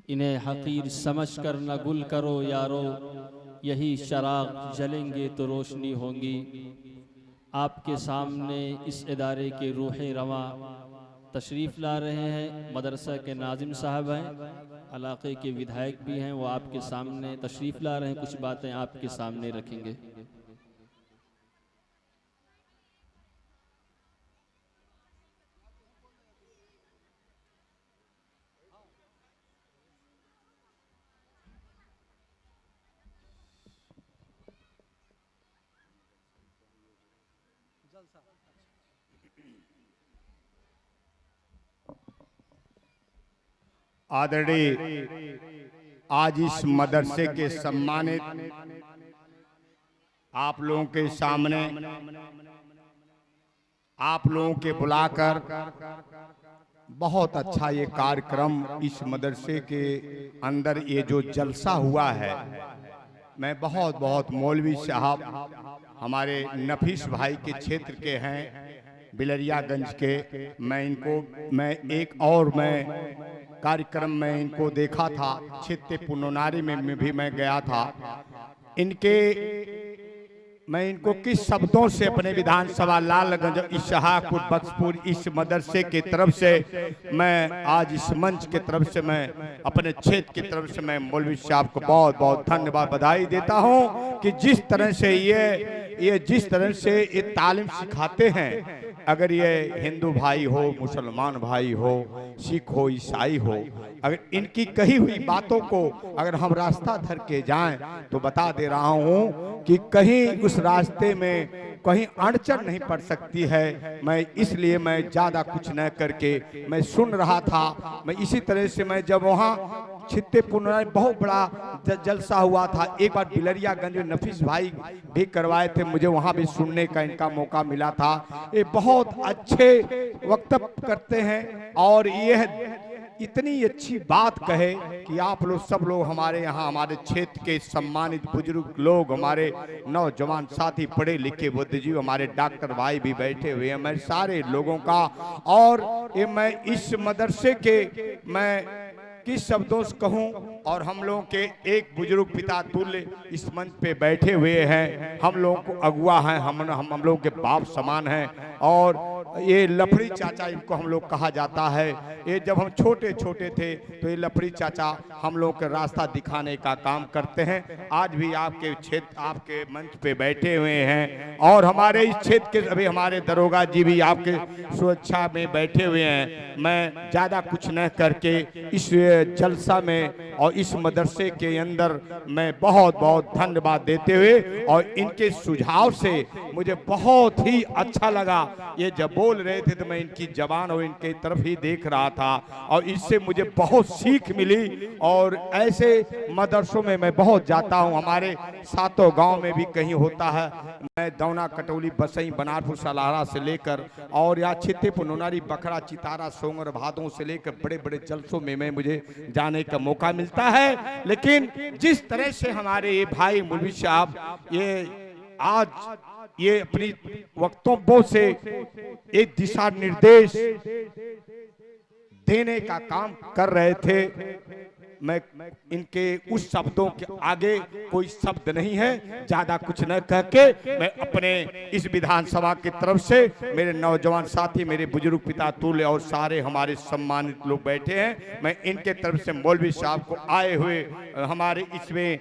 इन्हें हकीर समझ कर न गुल करो यारो, यही शराग जलेंगे तो रोशनी होंगी। आपके सामने इस इदारे के रूह रवां तशरीफ़ ला रहे हैं। मदरसा के नाजिम साहब हैं, इलाक़े के विधायक भी हैं, वो आपके सामने तशरीफ़ ला रहे हैं, कुछ बातें आपके सामने रखेंगे। आदरणीय आज इस मदरसे के सम्मानित आप लोगों के सामने आप लोगों के बुलाकर बहुत अच्छा ये कार्यक्रम इस मदरसे के अंदर ये जो जलसा हुआ है, मैं बहुत बहुत मौलवी साहब हमारे नफीस भाई के क्षेत्र के हैं, बिलरियागंज के, मैं एक और कार्यक्रम में इनको देखा था, छित्ते पुनोनारी में भी मैं गया था। मैं इनको किस शब्दों से अपने विधानसभा लालगंज इस्हाकपुर बख्शपुर इस मदरसे की तरफ से मैं आज इस मंच की तरफ से मैं अपने क्षेत्र की तरफ से मैं मौलवी साहब को बहुत बहुत धन्यवाद बधाई देता हूं कि जिस तरह से ये तालीम सिखाते हैं। अगर ये हिंदू भाई हो, मुसलमान भाई हो, सिख हो, ईसाई हो, अगर इनकी कही हुई बातों को अगर हम रास्ता धर के जाएं तो बता दे रहा हूं कि कहीं उस रास्ते में कहीं अड़चन नहीं पड़ सकती है। इसलिए मैं ज़्यादा कुछ न करके मैं सुन रहा था। मैं इसी तरह से मैं जब वहाँ छित्ते पुनराय बहुत बड़ा जलसा हुआ था, एक बार बिलरियागंज में नफीस भाई भी करवाए थे, मुझे वहाँ भी सुनने का इनका मौका मिला था। ये बहुत अच्छे वक्तव्य करते हैं और यह इतनी अच्छी बात कहे कि आप लोग सब लोग हमारे यहाँ हमारे क्षेत्र के सम्मानित बुजुर्ग लोग, हमारे नौजवान साथी, पढ़े लिखे बुद्धिजीवी, हमारे डॉक्टर भाई भी बैठे हुए हैं, मैं सारे लोगों का और ये मैं इस मदरसे के मैं किस शब्दों से कहूं। और हम लोगों के एक बुजुर्ग पिता तुल्य इस मंच पे बैठे हुए हैं, हम लोगों को अगुआ हैं, हम लोगों के बाप समान हैं और ये लफड़ी चाचा इनको हम लोग कहा जाता है। ये जब हम छोटे छोटे थे तो ये लफड़ी चाचा हम लोग के रास्ता दिखाने का काम करते हैं। आज भी आपके क्षेत्र आपके मंच पे बैठे हुए हैं और हमारे इस क्षेत्र के अभी हमारे दरोगा जी भी आपके सुरक्षा में बैठे हुए हैं। मैं ज़्यादा कुछ न करके इस जलसा में और इस मदरसे के अंदर मैं बहुत बहुत धन्यवाद देते हुए और इनके सुझाव से मुझे बहुत ही अच्छा लगा। ये जब बोल रहे थे तो मैं इनकी जबान और इनके तरफ ही देख रहा था और इससे मुझे बहुत सीख मिली। और ऐसे मदरसों में मैं बहुत जाता हूँ, हमारे सातों गांव में भी कहीं होता है, मैं दौना कटौली बसई बनारपुर सलारा से लेकर और या छित्ते पुनोनारी बखरा चितारा सोंगर भादों से लेकर बड़े बड़े जलसों में मैं मुझे जाने का मौका मिलता है। लेकिन जिस तरह से हमारे ये भाई मौलवी साहब ये अपनी वक्तव्यों से एक दिशा निर्देश देने का काम कर रहे थे, मैं इनके उस शब्दों के आगे कोई शब्द नहीं है, ज्यादा कुछ न कह के मैं अपने इस विधानसभा की तरफ से मेरे नौजवान साथी, मेरे बुजुर्ग पिता तुल्य और सारे हमारे सम्मानित लोग बैठे हैं, मैं इनके तरफ से मौलवी साहब को आए हुए हमारे इसमें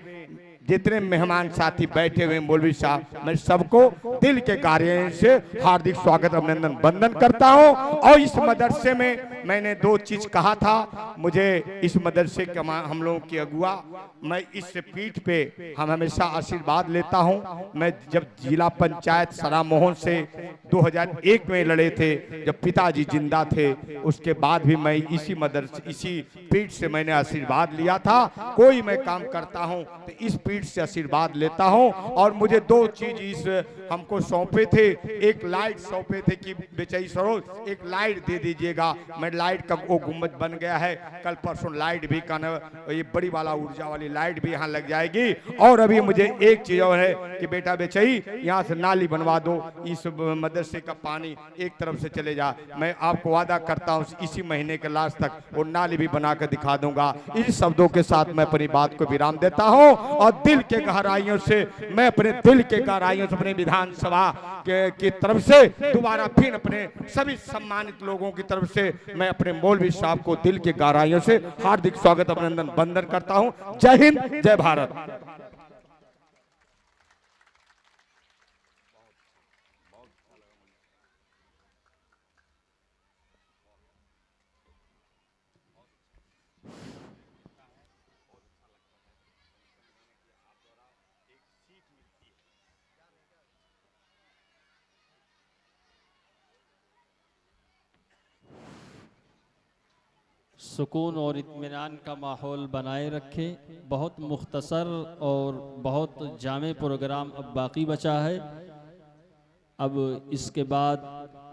जितने मेहमान साथी बैठे हुए मौलवी साहब, मैं सबको दिल के गहराई से हार्दिक स्वागत अभिनंदन वंदन करता हूं। और इस मदरसे में मैंने दो चीज कहा था, मुझे इस मदरसे के हम लोगों की अगुआ, मैं इस पीठ पे हम हमेशा आशीर्वाद लेता हूं। मैं जब जिला पंचायत सरा मोहन से 2001 में लड़े थे, जब पिताजी जिंदा थे, उसके बाद भी मैं इसी मदरसे इसी पीठ से मैंने आशीर्वाद लिया था। कोई मैं काम करता हूं तो इस पीठ से आशीर्वाद लेता हूं। और मुझे दो चीज इस हमको सौंपे थे, एक लाइट सौंपे थे कि बेचाई सरोज एक लाइट दे दीजिएगा, मैं लाइट का वो गुम्बद बन गया है। कल परसों लाइट भी ये बड़ी वाला ऊर्जा वाली लाइट भी यहाँ लग जाएगी। और अभी मुझे एक चीज और है कि बेटा बेचई यहाँ से नाली बनवा दो, इस मदरसे का पानी एक तरफ से चले जा। मैं आपको वादा करता हूँ इसी महीने के लास्ट तक वो नाली भी बना कर दिखा दूंगा। इन शब्दों के साथ मैं अपनी बात को विराम देता हूँ और दिल के गहराइयों से मैं अपने दिल के गहराइयों से अपने विधानसभा की तरफ से दोबारा फिर अपने सभी सम्मानित लोगों की तरफ से मैं अपने मौलवी साहब को दिल के गहराइयों से हार्दिक स्वागत अभिनंदन वंदन करता हूँ। जय हिंद, जय भारत। सुकून और इत्मीनान का माहौल बनाए रखें। बहुत मुख्तसर और बहुत जामे प्रोग्राम अब बाकी बचा है। अब इसके बाद